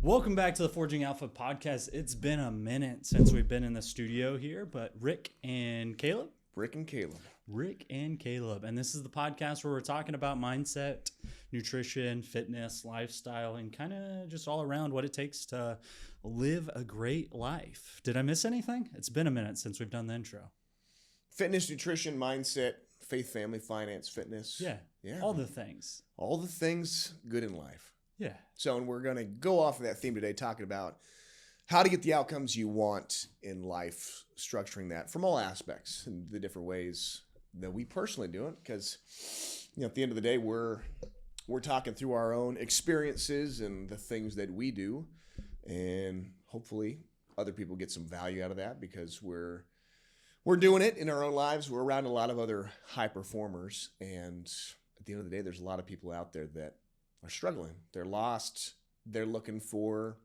Welcome back to the Forging Alpha podcast. It's been a minute since we've been in the studio here, but Rick and Caleb. Rick and Caleb. And this is the podcast where we're talking about mindset, nutrition, fitness, lifestyle, and kind of just all around what it takes to live a great life. Did I miss anything? It's been a minute since we've done the intro. Fitness, nutrition, mindset, faith, family, finance, fitness. Yeah. All the things. All the things good in life. Yeah. So, and we're going to go off of that theme today, talking about how to get the outcomes you want in life, structuring that from all aspects and the different ways that we personally do it. Because, at the end of the day, we're talking through our own experiences and the things that we do. And hopefully other people get some value out of that because we're doing it in our own lives. We're around a lot of other high performers. And at the end of the day, there's a lot of people out there that are struggling. They're lost. They're looking for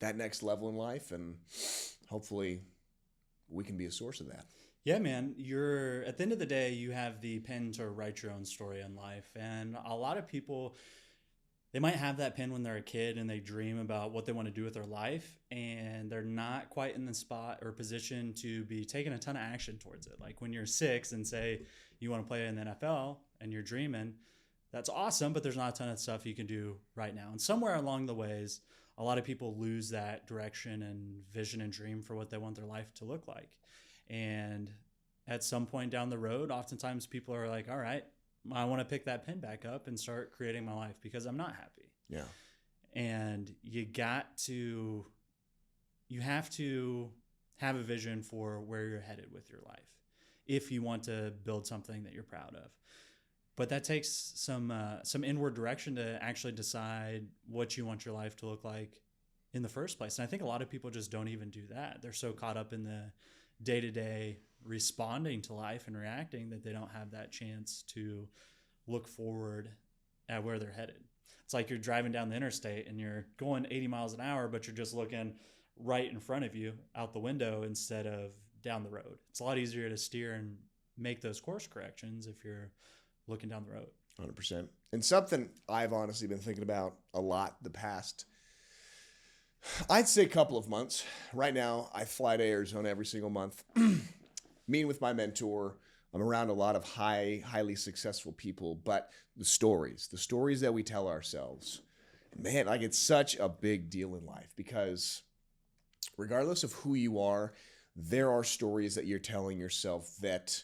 that next level in life, and hopefully we can be a source of that. Yeah, man. At the end of the day, you have the pen to write your own story in life. And a lot of people, they might have that pen when they're a kid and they dream about what they want to do with their life, and they're not quite in the spot or position to be taking a ton of action towards it. Like when you're 6 and say you want to play in the NFL and you're dreaming, that's awesome, but there's not a ton of stuff you can do right now. And somewhere along the ways, a lot of people lose that direction and vision and dream for what they want their life to look like. And at some point down the road, oftentimes people are like, all right, I want to pick that pen back up and start creating my life because I'm not happy. Yeah. And you have to have a vision for where you're headed with your life if you want to build something that you're proud of. But that takes some inward direction to actually decide what you want your life to look like in the first place. And I think a lot of people just don't even do that. They're so caught up in the day-to-day responding to life and reacting that they don't have that chance to look forward at where they're headed. It's like you're driving down the interstate and you're going 80 miles an hour, but you're just looking right in front of you out the window instead of down the road. It's a lot easier to steer and make those course corrections if you're looking down the road. 100%. And something I've honestly been thinking about a lot the past, I'd say couple of months. Right now, I fly to Arizona every single month, meeting with my mentor. I'm around a lot of highly successful people, but the stories that we tell ourselves, man, like it's such a big deal in life because regardless of who you are, there are stories that you're telling yourself that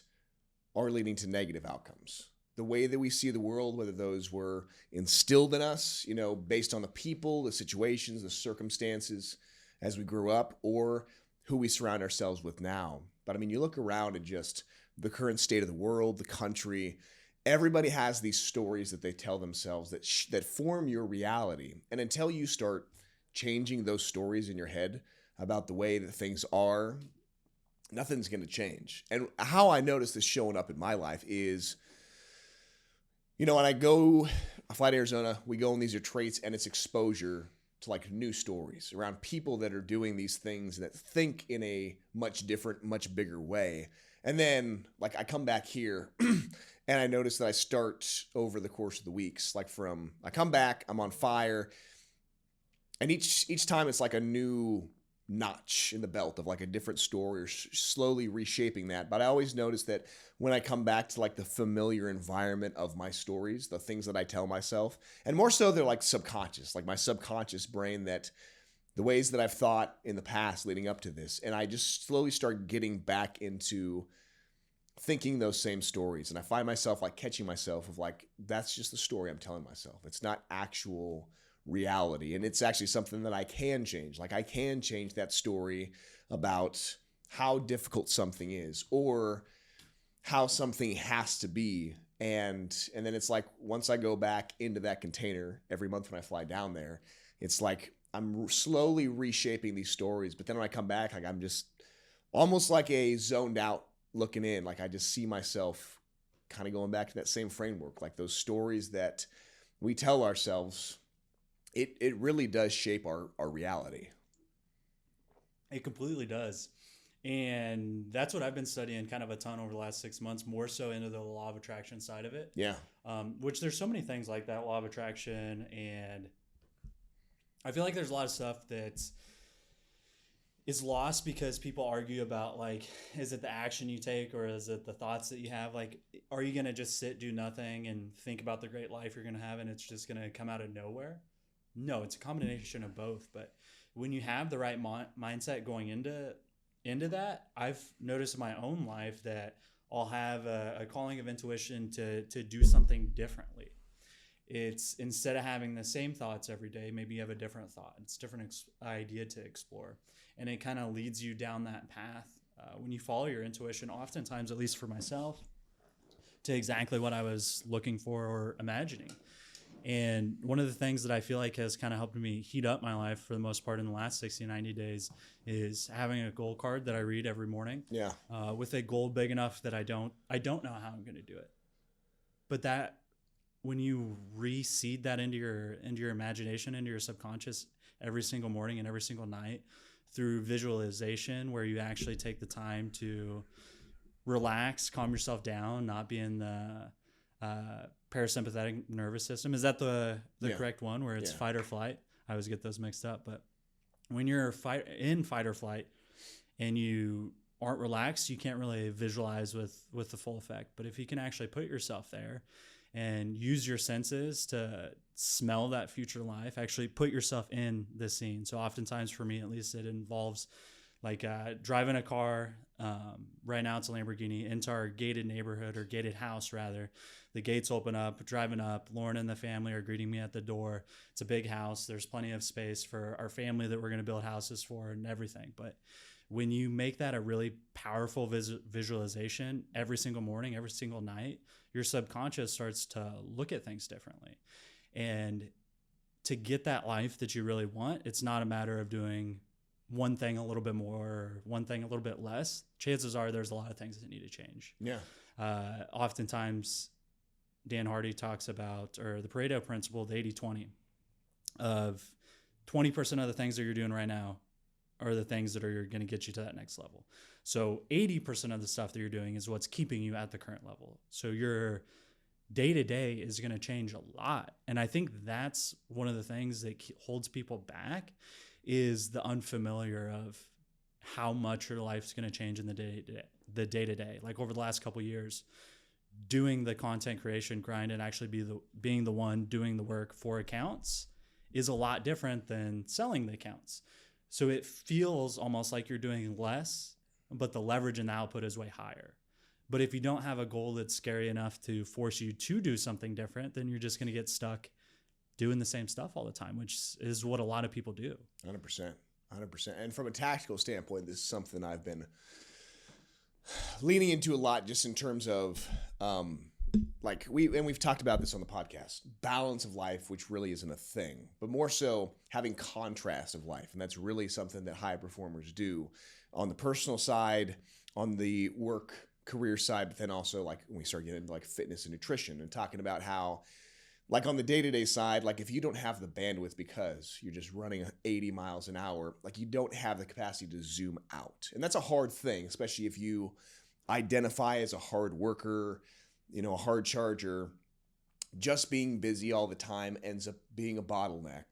are leading to negative outcomes. The way that we see the world, whether those were instilled in us, based on the people, the situations, the circumstances as we grew up, or who we surround ourselves with now. But I mean, you look around at just the current state of the world, the country, everybody has these stories that they tell themselves that form your reality. And until you start changing those stories in your head about the way that things are, nothing's going to change. And how I notice this showing up in my life is, when I fly to Arizona, we go on these retreats, and it's exposure to like new stories around people that are doing these things that think in a much different, much bigger way. And then like I come back here and I notice that I start over the course of the weeks, I come back, I'm on fire. And each time it's like a new notch in the belt of like a different story or slowly reshaping that. But I always notice that when I come back to like the familiar environment of my stories, the things that I tell myself, and more so they're like subconscious, like my subconscious brain, that the ways that I've thought in the past leading up to this. And I just slowly start getting back into thinking those same stories. And I find myself like catching myself of like, that's just the story I'm telling myself. It's not actual reality. And it's actually something that I can change. Like I can change that story about how difficult something is or how something has to be. And then it's like, once I go back into that container every month when I fly down there, it's like I'm slowly reshaping these stories. But then when I come back, like I'm just almost like a zoned out looking in. Like I just see myself kind of going back to that same framework, like those stories that we tell ourselves. It really does shape our reality. It completely does. And that's what I've been studying kind of a ton over the last 6 months, more so into the law of attraction side of it. Yeah. Which there's so many things like that, law of attraction and I feel like there's a lot of stuff that's is lost because people argue about, like, is it the action you take or is it the thoughts that you have? Like, are you going to just sit, do nothing and think about the great life you're going to have and it's just going to come out of nowhere? No, it's a combination of both. But when you have the right mindset going into that, I've noticed in my own life that I'll have a calling of intuition to do something differently. It's instead of having the same thoughts every day, maybe you have a different thought. It's a different idea to explore. And it kind of leads you down that path. When you follow your intuition, oftentimes, at least for myself, to exactly what I was looking for or imagining. And one of the things that I feel like has kind of helped me heat up my life for the most part in the last 60, 90 days is having a goal card that I read every morning. Yeah. With a goal big enough that I don't know how I'm going to do it. But that when you reseed that into your imagination, into your subconscious every single morning and every single night through visualization, where you actually take the time to relax, calm yourself down, not be in the parasympathetic nervous system. Is that the correct one where it's fight or flight? I always get those mixed up. But when you're in fight or flight and you aren't relaxed, you can't really visualize with the full effect. But if you can actually put yourself there and use your senses to smell that future life, actually put yourself in the scene. So oftentimes for me, at least, it involves like driving a car. Right now it's a Lamborghini into our gated neighborhood, or gated house rather. The gates open up, driving up. Lauren and the family are greeting me at the door. It's a big house. There's plenty of space for our family that we're going to build houses for and everything. But when you make that a really powerful visualization every single morning, every single night, your subconscious starts to look at things differently. And to get that life that you really want, it's not a matter of doing one thing a little bit more or one thing a little bit less. Chances are there's a lot of things that need to change. Yeah. Oftentimes, Dan Hardy talks about, or the Pareto principle, the 80-20, of 20% of the things that you're doing right now are the things that are going to get you to that next level. So 80% of the stuff that you're doing is what's keeping you at the current level. So your day-to-day is going to change a lot. And I think that's one of the things that holds people back, is the unfamiliar of how much your life's going to change in the day-to-day. Like over the last couple of years, doing the content creation grind and actually being the one doing the work for accounts is a lot different than selling the accounts. So it feels almost like you're doing less, but the leverage and the output is way higher. But if you don't have a goal that's scary enough to force you to do something different, then you're just going to get stuck doing the same stuff all the time, which is what a lot of people do. 100%. And from a tactical standpoint, this is something I've been leaning into a lot, just in terms of we've talked about this on the podcast, balance of life, which really isn't a thing, but more so having contrast of life. And that's really something that high performers do on the personal side, on the work career side, but then also like when we start getting into like fitness and nutrition and talking about how, like on the day-to-day side, like if you don't have the bandwidth because you're just running 80 miles an hour, like you don't have the capacity to zoom out. And that's a hard thing, especially if you identify as a hard worker, a hard charger. Just being busy all the time ends up being a bottleneck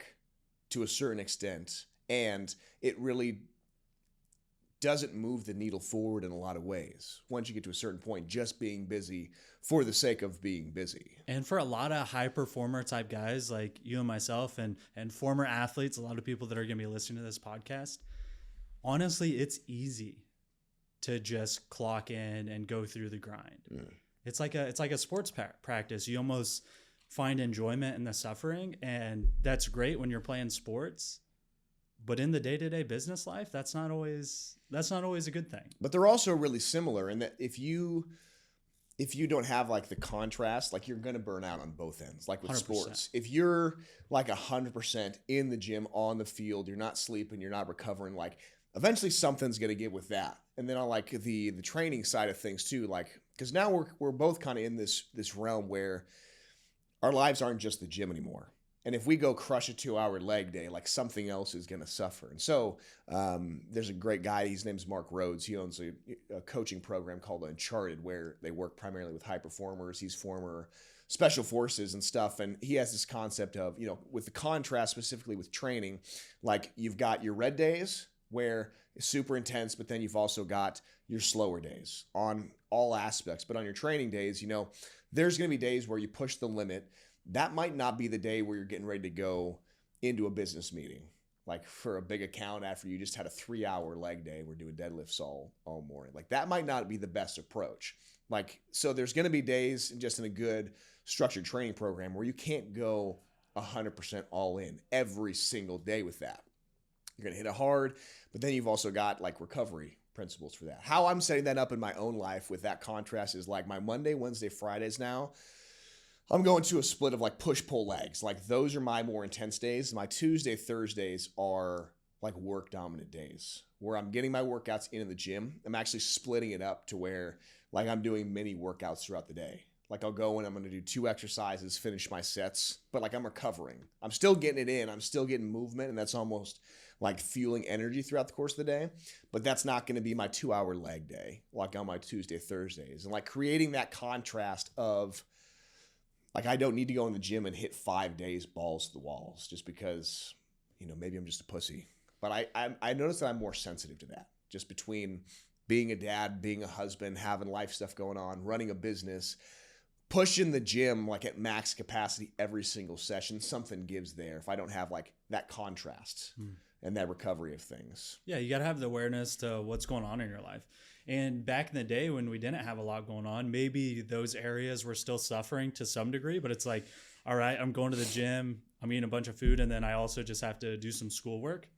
to a certain extent. And it really doesn't move the needle forward in a lot of ways. Once you get to a certain point, just being busy for the sake of being busy. And for a lot of high performer type guys like you and myself and former athletes, a lot of people that are going to be listening to this podcast, honestly, it's easy to just clock in and go through the grind. Mm. It's like a sports practice. You almost find enjoyment in the suffering, and that's great when you're playing sports. But in the day-to-day business life, that's not always a good thing. But they're also really similar in that if you don't have like the contrast, like you're going to burn out on both ends, like with 100%. Sports. If you're like 100% in the gym, on the field, you're not sleeping, you're not recovering, like eventually something's going to give with that. And then on like the training side of things too, like, because now we're both kind of in this realm where our lives aren't just the gym anymore. And if we go crush a 2-hour leg day, like something else is going to suffer. And so there's a great guy. His name's Mark Rhodes. He owns a coaching program called Uncharted, where they work primarily with high performers. He's former special forces and stuff. And he has this concept of, you know, with the contrast specifically with training, like you've got your red days where it's super intense, but then you've also got your slower days on all aspects. But on your training days, you know, there's going to be days where you push the limit. That might not be the day where you're getting ready to go into a business meeting. Like for a big account after you just had a 3-hour leg day, we're doing deadlifts all morning. Like that might not be the best approach. Like, so there's going to be days just in a good structured training program where you can't go 100% all in every single day with that. You're going to hit it hard, but then you've also got like recovery principles for that. How I'm setting that up in my own life with that contrast is like my Monday, Wednesday, Fridays now, I'm going to a split of like push-pull legs. Like those are my more intense days. My Tuesday, Thursdays are like work-dominant days where I'm getting my workouts in the gym. I'm actually splitting it up to where like I'm doing mini workouts throughout the day. Like I'll go and I'm going to do 2 exercises, finish my sets, but like I'm recovering. I'm still getting it in. I'm still getting movement, and that's almost like fueling energy throughout the course of the day. But that's not going to be my 2-hour leg day like on my Tuesday, Thursdays. And like creating that contrast of like I don't need to go in the gym and hit 5 days balls to the walls just because, you know, maybe I'm just a pussy. But I noticed that I'm more sensitive to that just between being a dad, being a husband, having life stuff going on, running a business, pushing the gym like at max capacity every single session. Something gives there if I don't have like that contrast and that recovery of things. Yeah, you got to have the awareness to what's going on in your life. And back in the day when we didn't have a lot going on, maybe those areas were still suffering to some degree, but it's like, all right, I'm going to the gym, I'm eating a bunch of food, and then I also just have to do some schoolwork.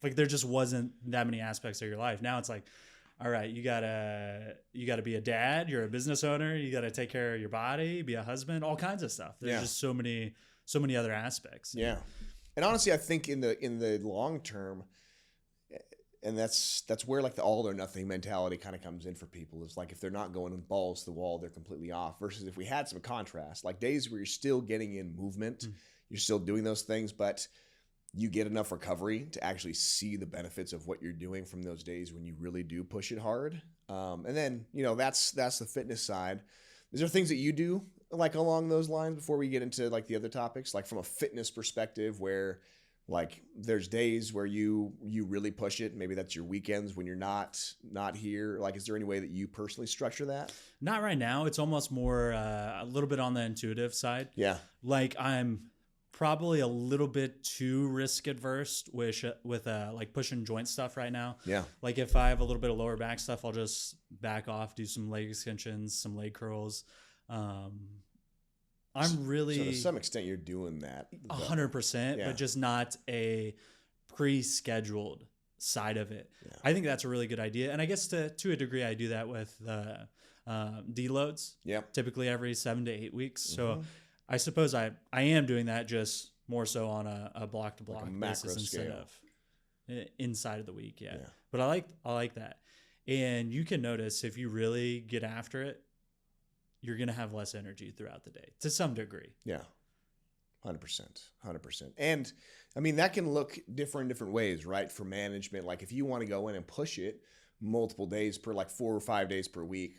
Like there just wasn't that many aspects of your life. Now it's like, all right, you gotta be a dad, you're a business owner, you gotta take care of your body, be a husband, all kinds of stuff. There's just so many other aspects. Yeah. And honestly, I think in the long term, and that's where like the all or nothing mentality kind of comes in for people. Is like if they're not going balls to the wall, they're completely off. Versus if we had some contrast, like days where you're still getting in movement, you're still doing those things, but you get enough recovery to actually see the benefits of what you're doing from those days when you really do push it hard. And then, you know, that's the fitness side. Is there things that you do like along those lines before we get into like the other topics, like from a fitness perspective where like there's days where you really push it? Maybe that's your weekends when you're not here. Like, is there any way that you personally structure that? Not right now. It's almost more a little bit on the intuitive side. Yeah. Like I'm probably a little bit too risk adverse with like pushing joint stuff right now. Yeah. Like if I have a little bit of lower back stuff, I'll just back off, do some leg extensions, some leg curls. I'm really, so to some extent you're doing that 100%, but just not a pre-scheduled side of it. Yeah. I think that's a really good idea. And I guess to a degree, I do that with deloads. Yeah. Typically every 7 to 8 weeks. So I suppose I am doing that just more so on a block to block basis instead of inside of the week. Yeah. But I like that. And you can notice if you really get after it, you're going to have less energy throughout the day to some degree. Yeah. 100%. And I mean, that can look different in different ways, right? For management, like if you want to go in and push it multiple days per, like 4 or 5 days per week,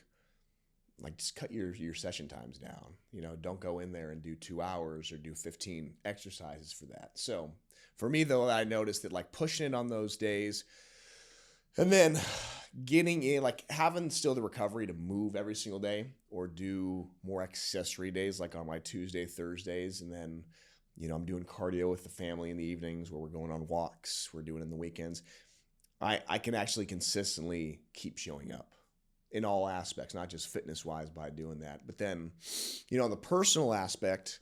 like just cut your session times down. You know, don't go in there and do 2 hours or do 15 exercises for that. So for me though, I noticed that like pushing it on those days and then getting in, like having still the recovery to move every single day or do more accessory days, like on my Tuesday, Thursdays. And then, you know, I'm doing cardio with the family in the evenings where we're going on walks. We're doing it in the weekends. I can actually consistently keep showing up in all aspects, not just fitness wise by doing that. But then, you know, on the personal aspect,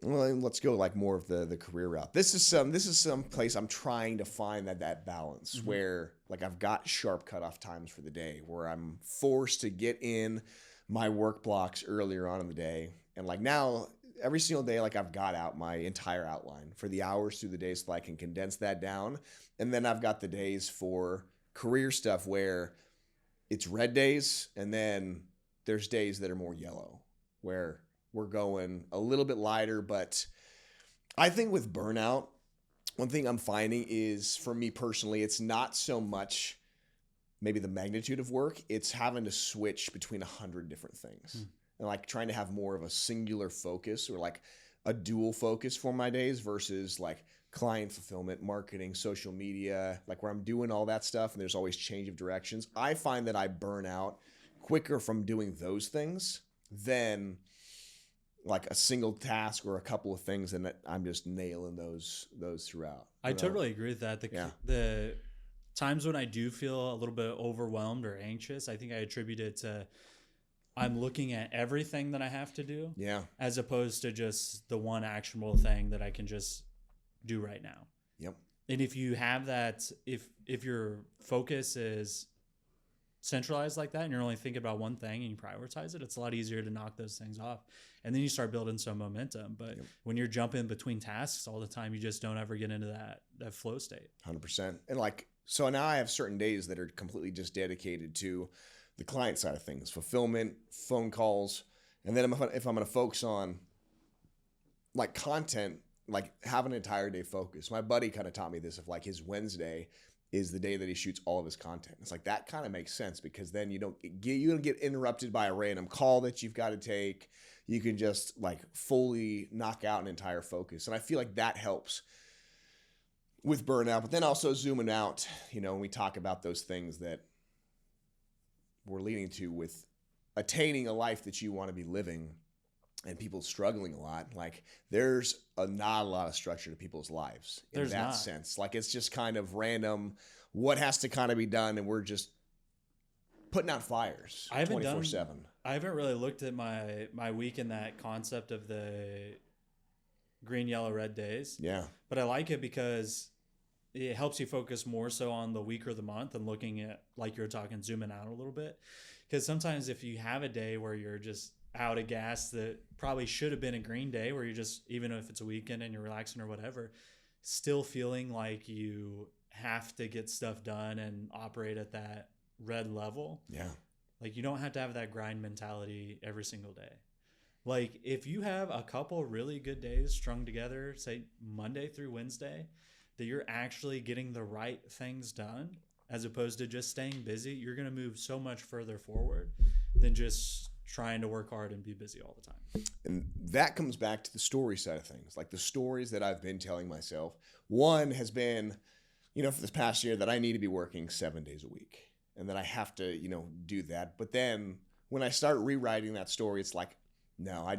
well, let's go like more of the career route. This is some place I'm trying to find that balance where like I've got sharp cutoff times for the day where I'm forced to get in my work blocks earlier on in the day. And like now every single day, like I've got out my entire outline for the hours through the day so I can condense that down. And then I've got the days for career stuff where it's red days. And then there's days that are more yellow where we're going a little bit lighter. But I think with burnout, one thing I'm finding is for me personally, it's not so much maybe the magnitude of work. It's having to switch between 100 different things. and like trying to have more of a singular focus or like a dual focus for my days versus like client fulfillment, marketing, social media, like where I'm doing all that stuff and there's always change of directions. I find that I burn out quicker from doing those things than like a single task or a couple of things, and that I'm just nailing those throughout. I totally agree with that. The times when I do feel a little bit overwhelmed or anxious, I think I attribute it to I'm looking at everything that I have to do, as opposed to just the one actionable thing that I can just do right now. Yep. And if you have that, if your focus is centralized like that and you're only thinking about one thing and you prioritize it, it's a lot easier to knock those things off. And then you start building some momentum. But when you're jumping between tasks all the time, you just don't ever get into that flow state. 100%. And like, so now I have certain days that are completely just dedicated to the client side of things, fulfillment, phone calls. And then if I'm going to focus on like content, like have an entire day focus. My buddy kind of taught me this, of like his Wednesday is the day that he shoots all of his content. It's like, that kind of makes sense because then you don't get interrupted by a random call that you've got to take. You can just like fully knock out an entire focus. And I feel like that helps with burnout, but then also zooming out, when we talk about those things that we're leading to with attaining a life that you want to be living and people struggling a lot. Like there's not a lot of structure to people's lives in that sense. Like it's just kind of random what has to kind of be done. And we're just putting out fires 24/7. I haven't really looked at my week in that concept of the green, yellow, red days. Yeah. But I like it because it helps you focus more so on the week or the month and looking at, like you're talking, zooming out a little bit. Because sometimes if you have a day where you're just out of gas that probably should have been a green day, where you're just, even if it's a weekend and you're relaxing or whatever, still feeling like you have to get stuff done and operate at that red level. Yeah. Like you don't have to have that grind mentality every single day. Like if you have a couple really good days strung together, say Monday through Wednesday, that you're actually getting the right things done as opposed to just staying busy, you're going to move so much further forward than just trying to work hard and be busy all the time. And that comes back to the story side of things, like the stories that I've been telling myself. One has been, for this past year, that I need to be working 7 days a week and that I have to, do that. But then when I start rewriting that story, it's like, no, I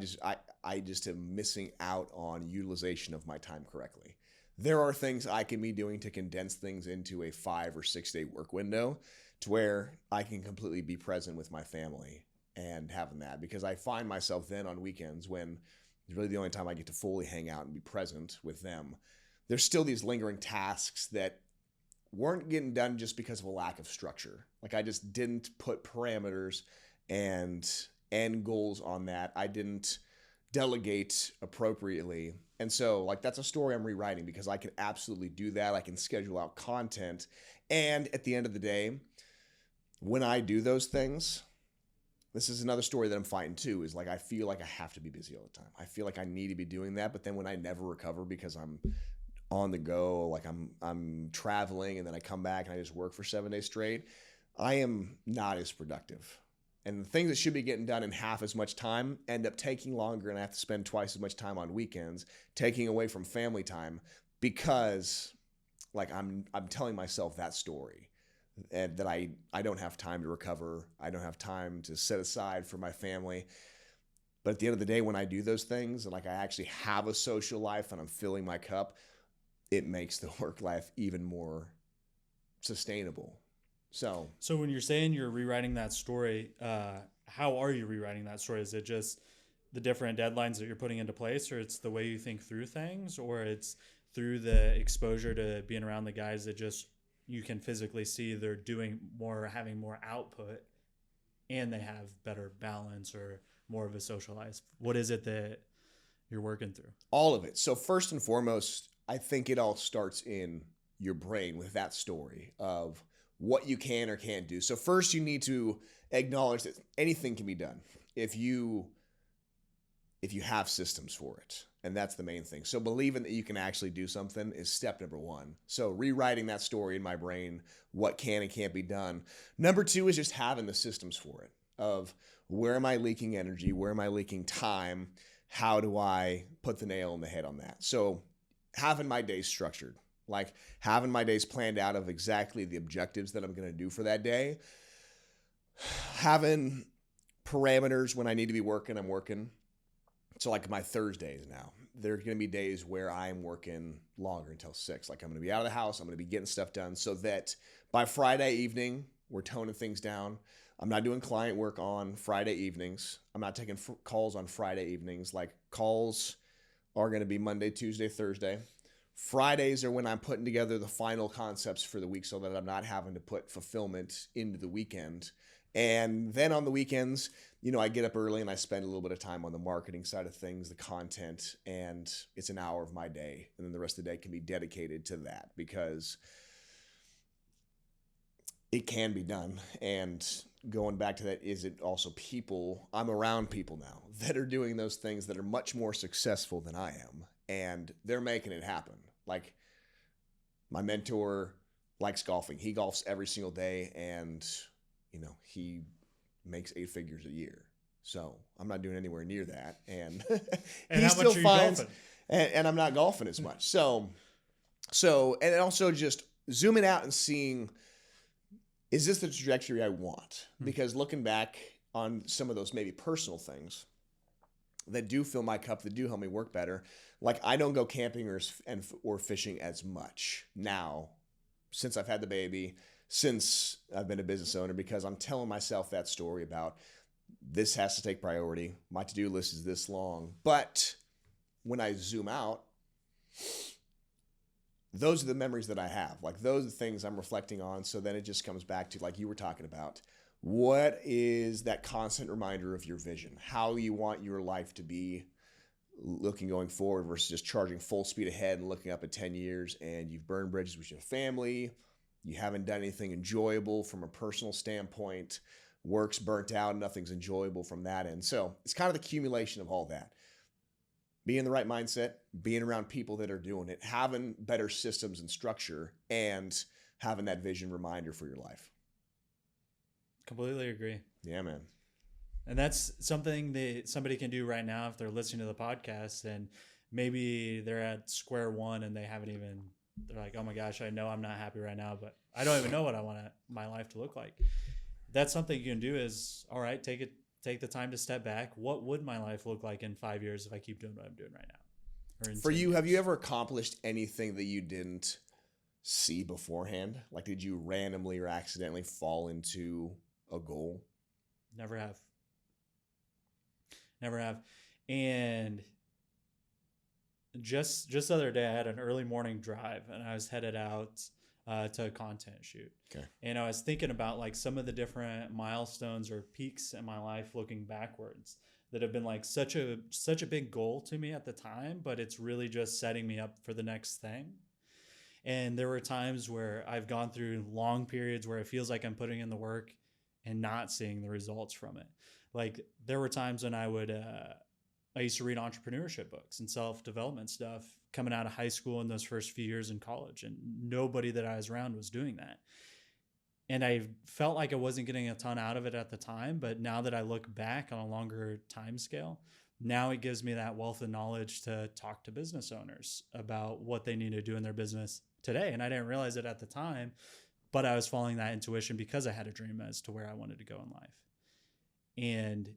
just am missing out on utilization of my time correctly. There are things I can be doing to condense things into a 5 or 6 day work window to where I can completely be present with my family and having that, because I find myself then on weekends, when it's really the only time I get to fully hang out and be present with them, there's still these lingering tasks that weren't getting done just because of a lack of structure. Like I just didn't put parameters and end goals on that. I didn't delegate appropriately. And so like that's a story I'm rewriting, because I can absolutely do that. I can schedule out content. And at the end of the day, when I do those things, this is another story that I'm fighting too, is like I feel like I have to be busy all the time. I feel like I need to be doing that. But then when I never recover because I'm on the go, like I'm traveling and then I come back and I just work for 7 days straight, I am not as productive. And the things that should be getting done in half as much time end up taking longer, and I have to spend twice as much time on weekends, taking away from family time, because like I'm telling myself that story, and that I don't have time to recover. I don't have time to set aside for my family. But at the end of the day, when I do those things and like I actually have a social life and I'm filling my cup, it makes the work life even more sustainable. So when you're saying you're rewriting that story, how are you rewriting that story? Is it just the different deadlines that you're putting into place, or it's the way you think through things, or it's through the exposure to being around the guys that just you can physically see they're doing more, having more output, and they have better balance or more of a social life? What is it that you're working through? All of it. So first and foremost, I think it all starts in your brain with that story of what you can or can't do. So first you need to acknowledge that anything can be done if you have systems for it. And that's the main thing. So believing that you can actually do something is step number one. So rewriting that story in my brain, what can and can't be done. Number two is just having the systems for it, of Where am I leaking energy? Where am I leaking time? How do I put the nail in the head on that? So having my days structured, like having my days planned out of exactly the objectives that I'm going to do for that day, having parameters when I need to be working, I'm working. So like my Thursdays now, there's going to be days where I'm working longer until 6. Like I'm going to be out of the house. I'm going to be getting stuff done so that by Friday evening, we're toning things down. I'm not doing client work on Friday evenings. I'm not taking calls on Friday evenings. Like calls are going to be Monday, Tuesday, Thursday. Fridays are when I'm putting together the final concepts for the week so that I'm not having to put fulfillment into the weekend. And then on the weekends, I get up early and I spend a little bit of time on the marketing side of things, the content, and it's an hour of my day. And then the rest of the day can be dedicated to that because it can be done. And going back to that, is it also people? I'm around people now that are doing those things that are much more successful than I am. And they're making it happen. Like my mentor likes golfing. He golfs every single day and he makes 8 figures a year. So I'm not doing anywhere near that. And, and he still finds, and I'm not golfing as much. So, and also just zooming out and seeing, is this the trajectory I want? Because looking back on some of those maybe personal things that do fill my cup, that do help me work better, like I don't go camping or fishing as much now since I've had the baby, since I've been a business owner, because I'm telling myself that story about this has to take priority. My to-do list is this long. But when I zoom out, those are the memories that I have. Like those are the things I'm reflecting on. So then it just comes back to, like you were talking about, what is that constant reminder of your vision? How you want your life to be looking going forward versus just charging full speed ahead and looking up at 10 years and you've burned bridges with your family. You haven't done anything enjoyable from a personal standpoint. Work's burnt out. Nothing's enjoyable from that end. So it's kind of the accumulation of all that. Being in the right mindset, being around people that are doing it, having better systems and structure, and having that vision reminder for your life. Completely agree. Yeah, man. And that's something that somebody can do right now if they're listening to the podcast and maybe they're at square one and they're like, oh my gosh, I know I'm not happy right now, but I don't even know what I want my life to look like. That's something you can do is, all right, take the time to step back. What would my life look like in 5 years if I keep doing what I'm doing right now? For you, have you ever accomplished anything that you didn't see beforehand? Like, did you randomly or accidentally fall into a goal? Never have. And just the other day, I had an early morning drive and I was headed out to a content shoot. Okay. And I was thinking about like some of the different milestones or peaks in my life looking backwards that have been like such a big goal to me at the time, but it's really just setting me up for the next thing. And there were times where I've gone through long periods where it feels like I'm putting in the work and not seeing the results from it. Like there were times when I used to read entrepreneurship books and self-development stuff coming out of high school in those first few years in college, and nobody that I was around was doing that. And I felt like I wasn't getting a ton out of it at the time, but now that I look back on a longer time scale, now it gives me that wealth of knowledge to talk to business owners about what they need to do in their business today. And I didn't realize it at the time, but I was following that intuition because I had a dream as to where I wanted to go in life. And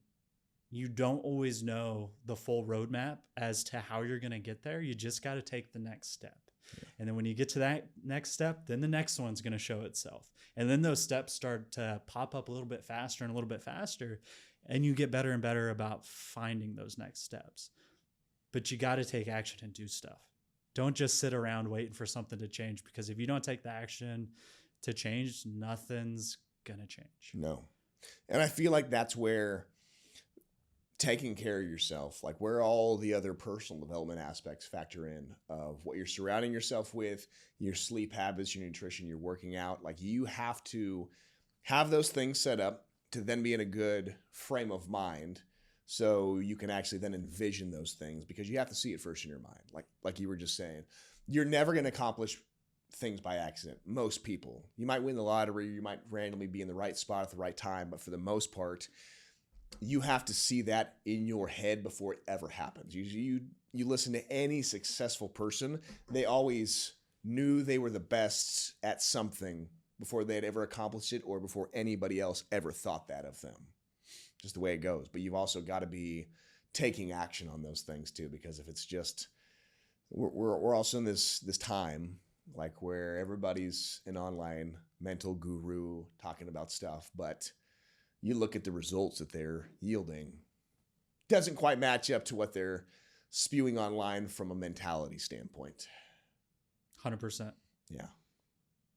you don't always know the full roadmap as to how you're going to get there. You just got to take the next step. Yeah. And then when you get to that next step, then the next one's going to show itself. And then those steps start to pop up a little bit faster and a little bit faster. And you get better and better about finding those next steps. But you got to take action and do stuff. Don't just sit around waiting for something to change, because if you don't take the action to change, nothing's going to change. No. And I feel like that's where taking care of yourself, like where all the other personal development aspects factor in of what you're surrounding yourself with, your sleep habits, your nutrition, your working out. Like you have to have those things set up to then be in a good frame of mind so you can actually then envision those things, because you have to see it first in your mind. Like you were just saying, you're never going to accomplish things by accident. Most people, you might win the lottery, you might randomly be in the right spot at the right time, but for the most part, you have to see that in your head before it ever happens. You listen to any successful person, they always knew they were the best at something before they had ever accomplished it or before anybody else ever thought that of them. Just the way it goes. But you've also got to be taking action on those things too, because if it's just, we're also in this time like where everybody's an online mental guru talking about stuff, but you look at the results that they're yielding, doesn't quite match up to what they're spewing online from a mentality standpoint. 100%. Yeah.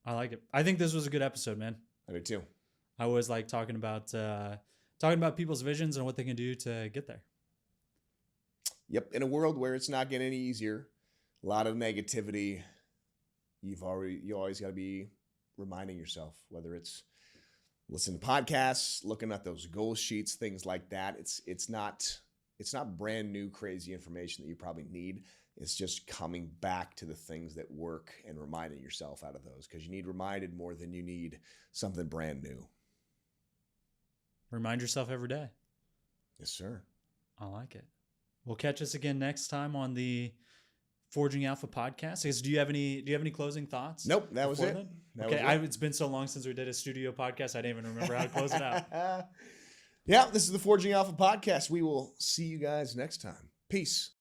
I like it. I think this was a good episode, man. I do too. I always like talking about people's visions and what they can do to get there. Yep. In a world where it's not getting any easier, a lot of negativity, you always got to be reminding yourself, whether it's listening to podcasts, looking at those goal sheets, things like that. It's not brand new crazy information that you probably need. It's just coming back to the things that work and reminding yourself out of those, because you need reminded more than you need something brand new. Remind yourself every day. Yes, sir. I like it. We'll catch us again next time on the Forging Alpha podcast. I guess, do you have any closing thoughts? Nope, that was it. It's been so long since we did a studio podcast. I didn't even remember how to close it out. Yeah, this is the Forging Alpha podcast. We will see you guys next time. Peace.